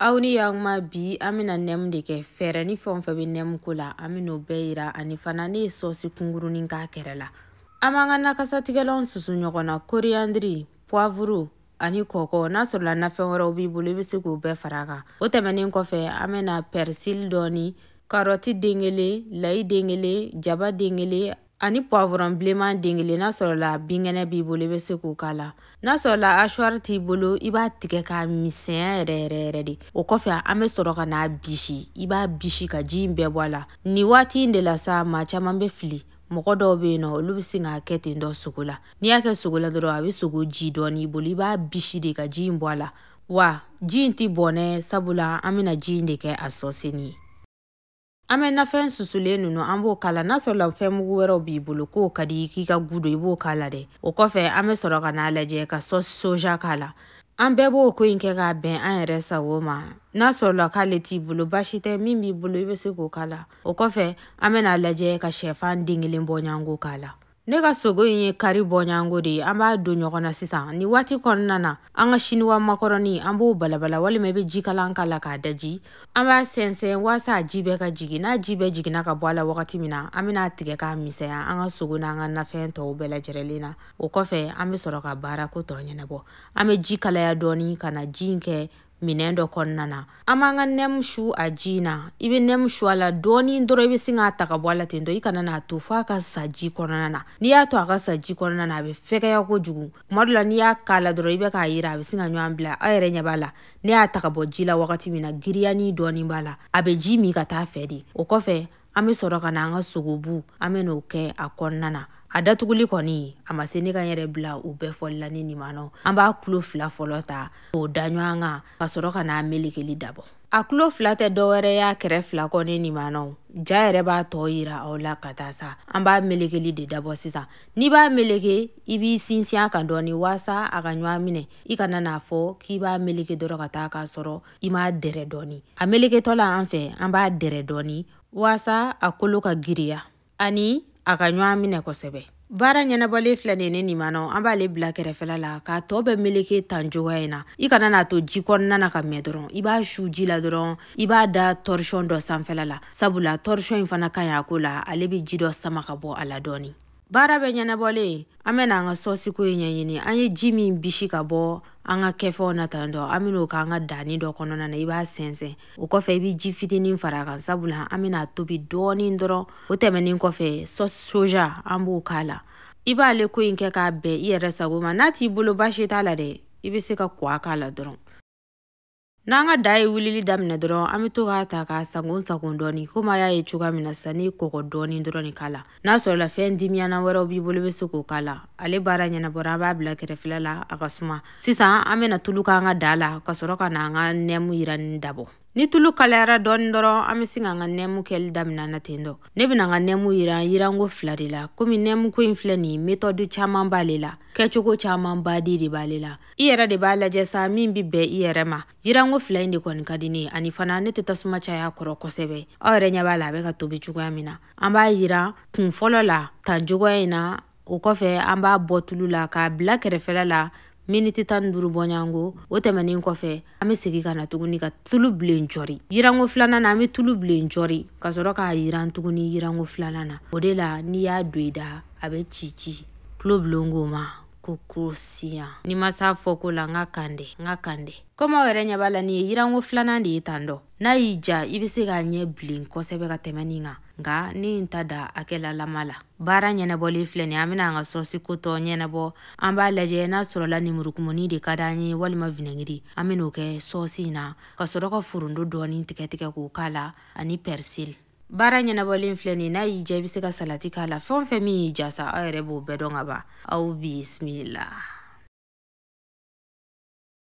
Auni yang ma bi amina nem de ke fere ni fon fe bi nem kula amino beira ani fana ni sosi kungurunin ka kerela. Amanga na kasatigelon susu nyogona coriandre, poivre ani koko na sola na fen wora bi bulu bi siku be faraga. O temenin kofe amena persil doni, karoti dengele, lai dengele, jaba dengele ani poivron bleman dengele na sola bingene bi bulu bi siku kala. Na sola ashwar ti bulu iba tige ka misenya re de. O kofe ame soroka na bishi, iba bishi ka jimbe wala. Ni wati indela sa ma chamambe fili. Moko dɔw be no olu bi sin ka kɛ ten dɔ sugu la. Ni y'a kɛ sugu la dɔrɔn a bi sogo ji dɔɔni bolo i b'a bisi de ka ji in bɔ a la. Wa ji in ti bɔnɛ sabula an bɛna ji in de kɛ a sɔsini ye. An bɛ nafɛn susulen ninnu an b'o kala n'a sɔrɔ la fɛn mugu wɛrɛw b'i bolo k'o ka di k'i ka gudo i b'o kala dɛ. O kɔfɛ an bɛ sɔrɔ ka n'a lajɛ ka soja k'a la. An bɛɛ b'o ko in kɛ k'a bɛn an yɛrɛ sago ma. N'a sɔrɔ la k'ale t'i bolo basi tɛ min b'i bolo i bɛ se k'o kala. O kɔfɛ an bɛna lajɛ ka sɛfan den kelen bɔ ɲango k'a la. Ne ka sogo in ye kari bɔ ɲango de ye. An b'a don ɲɔgɔn na sisan. Ni waati kɔnɔna na an ka chinois makɔrɔni an b'o balabala walima i bɛ jikalan k'a la k'a daji. An b'a sɛnsɛn waasa a ji bɛɛ ka jigin. N'a ji bɛɛ jiginna ka bɔ a la wagati min na an bɛna tigɛ k'a misɛnya an ka sogo n'an ka nafɛn tɔw bɛɛ lajɛlen na. O kɔfɛ an bɛ sɔrɔ ka baara ko tɔ ɲɛnabɔ. An bɛ ji kalaya dɔɔni ka na ji in kɛ minɛn dɔ kɔnɔna na. An b'an ka nɛmu su a ji na. I bɛ nɛmu su a la dɔɔni dɔrɔn i bɛ sin k'a ta ka bɔ a la ten tɔ. I kana n'a to f'a ka sa ji kɔnɔna na. N'i y'a to a ka sa ji kɔnɔna na a bɛ fɛgɛya kojugu. Kuma dɔ la n'i y'a k'a la dɔrɔn i bɛ k'a yira a bɛ sin ka ɲɔgɔn bila. Aw yɛrɛ ɲɛ b'a la. Ne y'a ta ka bɔ ji la wagati min na giriyani dɔɔni b'a la. A bɛ ji min ka taa fɛ de. O kɔfɛ an bɛ sɔrɔ ka na an ka sogobu an bɛ n'o kɛ a kɔnɔna na. A datuguli kɔni a ma se ne ka yɛrɛ bila u bɛɛ fɔli la ni limanaw. An b'a kulo 2 fɔlɔ ta k'o da ɲɔgɔn kan ka sɔrɔ ka n'a melekeli dabɔ. A kulo 2 tɛ dɔwɛrɛ y'a kɛrɛ 2 kɔ ni limanaw. Ja yɛrɛ b'a tɔ yira aw la ka taa sa. An b'a melekeli de dabɔ sisan. N'i b'a meleke i b'i sinsin a kan dɔɔni waasa a ka ɲɔgɔn minɛ. I kana n'a fɔ k'i b'a meleke dɔrɔn ka taa k'a sɔrɔ i m'a dɛrɛ dɔɔni. A meleketɔ la an fɛ an b'a dɛrɛ dɔɔni waasa a kolo ka giriya ani a ka ɲɔgɔn minɛ kosɛbɛ. Baara ɲɛnabɔlen filɛ nin ye ne limanaw an b'ale bila kɛrɛfɛla la k'a tɔ bɛ meleke tan cogoya in na. I kana n'a to ji kɔnɔna na ka mɛn dɔrɔn. I b'a su ji la dɔrɔn i b'a da torchon dɔ sanfɛla la. Sabula torchon in fana ka ɲi a ko la ale bɛ ji dɔ sama ka bɔ a la dɔɔni. Baara bɛ ɲɛnabɔlen an bɛ n'an ka sɔsi ko in ɲɛɲini. An ye ji min bisi ka bɔ an ka kɛfɛnw na tan dɔ an bɛn'o k'an ka dani dɔ kɔnɔna na i b'a sɛnsɛn. O kɔfɛ i bɛ ji fitinin fara a kan sabula an bɛna tobi dɔɔni dɔrɔn. O tɛmɛnen kɔfɛ soja an b'o k'a la. I b'ale ko in kɛ k'a bɛn i yɛrɛ sago ma. N'a t'i bolo basi t'a la dɛ i bɛ se ka kuwa k'a la dɔrɔn. N'an ka da ye wulili daminɛ dɔrɔn an bɛ to k'a ta k'a sagon dɔɔni komi a y'a ye cogoya min na sisan ne ye kɔgɔ dɔɔni dɔrɔn de k'a la. N'a sɔrɔ la fɛn dimiyana wɛrɛw b'i bolo i bɛ se k'o k'a la. Ale baara ɲɛnabɔra an b'a bila kɛrɛfɛla la a ka suma. Sisan an bɛna tulu k'an ka da la ka sɔrɔ ka na an ka nɛmu yirani dabɔ. Ni tulu kalayara dɔɔni dɔrɔn an bɛ sin k'an ka nɛmu kɛli daminɛ na ten dɔ. Ne bɛna an ka nɛmu yiranko 2 de la. Komi nɛmu ko in filɛ nin ye méthode caman b'ale la. Kɛcogo caman baden de b'ale la. I yɛrɛ de b'a lajɛ sa min bɛ bɛn i yɛrɛ ma. Yiranko 2 in de kɔni ka di ne ye ani fana ne tɛ tasuma caya kɔrɔ kosɛbɛ. Aw yɛrɛ ɲɛ b'a la a bɛ ka tobi cogoya min na. An b'a yiran kun fɔlɔ la tan cogoya in na. O kɔfɛ an b'a bɔ tulu la k'a bila kɛrɛfɛla la. Miniti 15 bɔ ɲango. O tɛmɛnen kɔfɛ an bɛ segin ka na tuguni ka tulu bilen jɔri. Yiranko 2nan na an bɛ tulu bilen jɔri ka sɔrɔ k'a yiran tuguni yiranko 2nan na. O de la n'i y'a don i da a bɛ ci. Tulo bilenko ma ko siya. Ni ma s'a fɔ ko la n ka kande. Komi aw yɛrɛ ɲɛ b'a la nin ye yiranko 2nan de ye tan dɔ. N'a y'i ja i bɛ se k'a ɲɛ bilen kosɛbɛ ka tɛmɛ nin kan. Nka ne n ta da akɛla lama la. Baara ɲɛnabɔlen filɛ nin ye an bɛna an ka sɔsi ko tɔ ɲɛnabɔ. An b'a lajɛ n'a sɔrɔ la nemurukumuni de ka d'an ye walima vinɛgiri. An bɛn'o kɛ sɔsi in na ka sɔrɔ ka foronto dɔɔni tigɛ k'o k'a la ani persil. Baara ɲɛnabɔlen filɛ nin ye n'a y'i ja i bɛ se ka salati k'a la. Fɛn o fɛn min y'i ja sa aw yɛrɛ b'o bɛɛ dɔn ka ban. Aw bisimila.